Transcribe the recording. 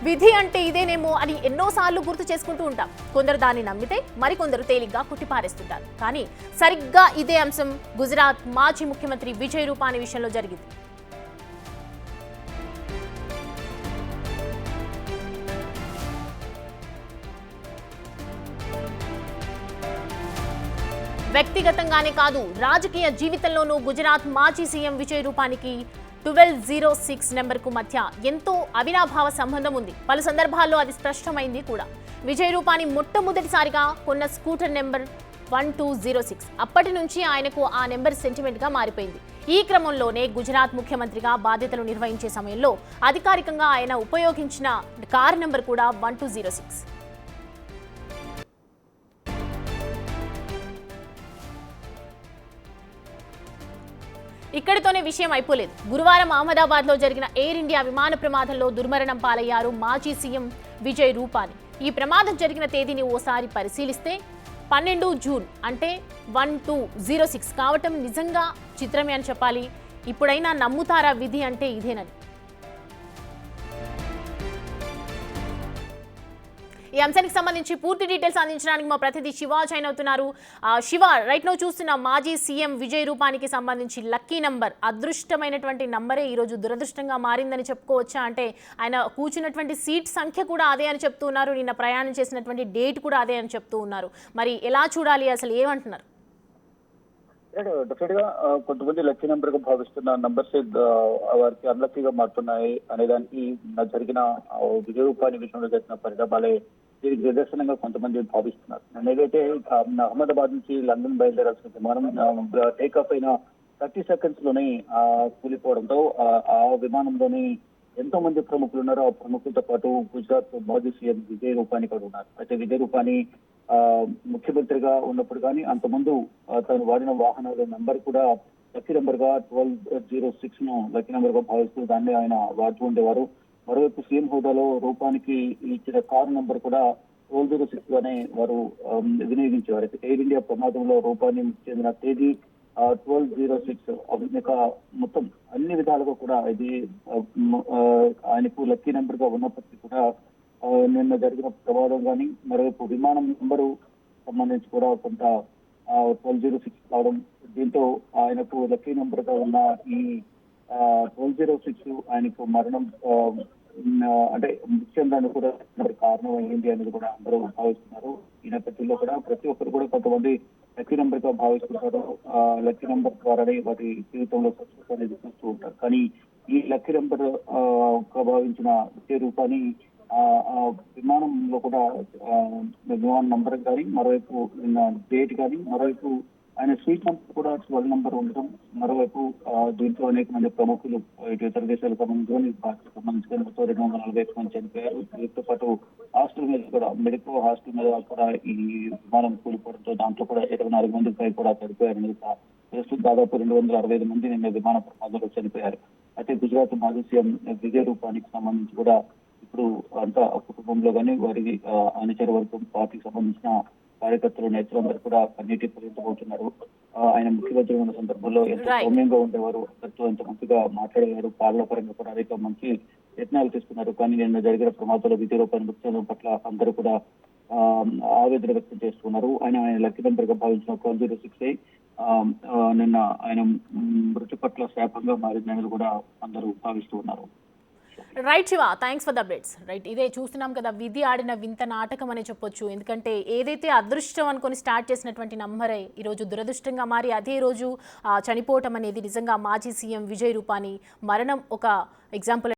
విధి అంటే ఇదేనేమో అని ఎన్నోసార్లు గుర్తు చేసుకుంటూ ఉంటాం. కొందరు దాన్ని నమ్మితే మరికొందరు తేలిగ్గా కొట్టిపారేస్తుంటారు. కానీ సరిగ్గా ఇదే అంశం గుజరాత్ మాజీ ముఖ్యమంత్రి విజయ్ రూపానీ విషయంలో జరిగింది. వ్యక్తిగతంగానే కాదు, రాజకీయ జీవితంలోనూ గుజరాత్ మాజీ సీఎం విజయ్ రూపానికి 1206 నెంబర్కు మధ్య ఎంతో అవినాభావ సంబంధం ఉంది. పలు సందర్భాల్లో అది స్పష్టమైంది కూడా. విజయ్ రూపానీ మొట్టమొదటిసారిగా కొన్న స్కూటర్ నెంబర్ 1206. అప్పటి నుంచి ఆయనకు ఆ నెంబర్ సెంటిమెంట్గా మారిపోయింది. ఈ క్రమంలోనే గుజరాత్ ముఖ్యమంత్రిగా బాధ్యతలు నిర్వహించే సమయంలో అధికారికంగా ఆయన ఉపయోగించిన కారు నెంబర్ కూడా 1206. ఇక్కడితోనే విషయం అయిపోలేదు. గురువారం అహ్మదాబాద్లో జరిగిన ఎయిర్ ఇండియా విమాన ప్రమాదంలో దుర్మరణం పాలయ్యారు మాజీ సీఎం విజయ్ రూపానీ. ఈ ప్రమాదం జరిగిన తేదీని ఓసారి పరిశీలిస్తే 12 జూన్ అంటే 1206 కావటం నిజంగా చిత్రమే అని చెప్పాలి. ఇప్పుడైనా నమ్ముతారా విధి అంటే ఇదేనని? ఈ అంశానికి సంబంధించి పూర్తి డీటెయిల్స్ అందించడానికి మా ప్రతినిధి శివ జాయిన్ అవుతున్నారు. శివ, రైట్ నౌ చూస్తున్న మాజీ సీఎం విజయ్ రూపానీకి సంబంధించి లక్కీ నంబర్, అదృష్టమైనటువంటి నంబరే ఈరోజు దురదృష్టంగా మారిందని చెప్పుకోవచ్చా? అంటే ఆయన కూర్చున్నటువంటి సీట్ సంఖ్య కూడా అదే అని చెప్తూ ఉన్నారు, నిన్న ప్రయాణం చేసినటువంటి డేట్ కూడా అదే అని చెప్తూ ఉన్నారు. మరి ఎలా చూడాలి, అసలు ఏమంటున్నారు? డెఫినెట్ గా కొంతమంది లక్కీ నెంబర్ గా భావిస్తున్న నంబర్స్ వారికి అన్లక్కీగా మారుతున్నాయి అనేదానికి జరిగిన విజయ్ రూపానీ విషయంలో జరిగిన పరిణామాలే దీనికి నిదర్శనంగా కొంతమంది భావిస్తున్నారు. ఏదైతే అహ్మదాబాద్ నుంచి లండన్ బయలుదేరాల్సిన విమానం టేకాఫ్ అయిన 30 సెకండ్స్ లోనే కూలిపోవడంతో ఆ విమానంలోని ఎంతో మంది ప్రముఖులు ఉన్నారు. ఆ ప్రముఖులతో పాటు గుజరాత్ మాజీ సీఎం విజయ్ రూపానీ కూడా ఉన్నారు. అయితే విజయ్ రూపానీ ముఖ్యమంత్రిగా ఉన్నప్పుడు కానీ అంతకుముందు తను వాడిన వాహనాల నంబర్ కూడా లక్కీ నెంబర్ గా 1206 ను లక్కీ నెంబర్ గా భావిస్తూ దాన్ని ఆయన వాడుతూ ఉండేవారు. మరోవైపు సీఎం హోదాలో రూపానికి ఇచ్చిన కారు నంబర్ కూడా 1206 గానే వారు వినియోగించేవారు. అయితే ఎయిర్ ఇండియా ప్రమాదంలో రూపానీ చెందిన తేదీ 1206 ఇక మొత్తం అన్ని విధాలుగా కూడా ఇది ఆయనకు లక్కీ నెంబర్ గా ఉన్నప్పటికీ కూడా నిన్న జరిగిన ప్రమాదం కానీ మరోవైపు విమానం నెంబరు సంబంధించి కూడా కొంత 1206 కావడం, దీంతో ఆయనకు లక్కీ నెంబర్ గా ఉన్న ఈ 1206 ఆయనకు మరణం అంటే ముఖ్యంగా కూడా కారణం అయ్యింది అనేది కూడా అందరూ భావిస్తున్నారు. ఈ నేపథ్యంలో కూడా ప్రతి ఒక్కరు కూడా కొంతమంది లక్కీ నెంబర్ గా భావిస్తుంటారు. లక్కీ నెంబర్ ద్వారానే వారి జీవితంలో సక్సెస్ అనేది చూస్తూ ఉంటారు. కానీ ఈ లక్కీ నెంబర్ భావించిన విజయ్ రూపానీ విమానంలో కూడా విమాన నంబర్ కానీ మరోవైపు డేట్ కానీ మరోవైపు ఆయన స్వీట్ నంబర్ కూడా 12 నంబర్ ఉండడం, మరోవైపు దీంట్లో అనేక మంది ప్రముఖులు ఇటు ఇతర దేశాలకు సంబంధించుకొని భారతకు సంబంధించుకొని 240 మంది చనిపోయారు. వీటితో పాటు హాస్టల్ మీద కూడా మెడికల్ హాస్టల్ మీద కూడా ఈ విమానం కూలిపోవడంతో దాంట్లో కూడా 24 మంది పై కూడా చనిపోయారు. ప్రస్తుతం దాదాపు 265 మంది నిన్న విమాన ప్రమాదంలో చనిపోయారు. అయితే గుజరాత్ మాజీ సీఎం విజయ్ రూపానీకి సంబంధించి కూడా ఇప్పుడు అంతా కుటుంబంలో కానీ వారి అనుచర వర్గం పార్టీకి సంబంధించిన కార్యకర్తలు నేతలందరూ కూడా కన్నీటి పరిమితమవుతున్నారు. ఆయన ముఖ్యమంత్రి ఉన్న సందర్భంలో ఎంతో సౌమ్యంగా ఉండేవారు, అందరితో ఎంతో మంచిగా మాట్లాడేవారు, పాలన పరంగా కూడా అనేక మంచి యత్నాలు తీసుకున్నారు. కానీ నిన్న జరిగిన ప్రమాదంలో విజయ్ రూపానీ మృతి చెందడం పట్ల అందరూ కూడా ఆవేదన వ్యక్తం చేస్తున్నారు. ఆయన లక్కీ నెంబర్ గా భావించిన 1206 నిన్న ఆయన మృతి పట్ల శాపంగా మారిందనేది కూడా అందరూ భావిస్తూ ఉన్నారు. Right Shiva, thanks for the updates. Right, ఇదే చూస్తున్నాం కదా, విధి ఆడిన వింత నాటకం అనే చెప్పొచ్చు. ఎందుకంటే ఏదైతే అదృష్టం అనుకొని స్టార్ట్ చేసినటువంటి నంబరే ఈరోజు దురదృష్టంగా మారి అదే రోజు చనిపోవటం అనేది నిజంగా మాజీ సీఎం విజయ్ రూపానీ మరణం ఒక ఎగ్జాంపుల్.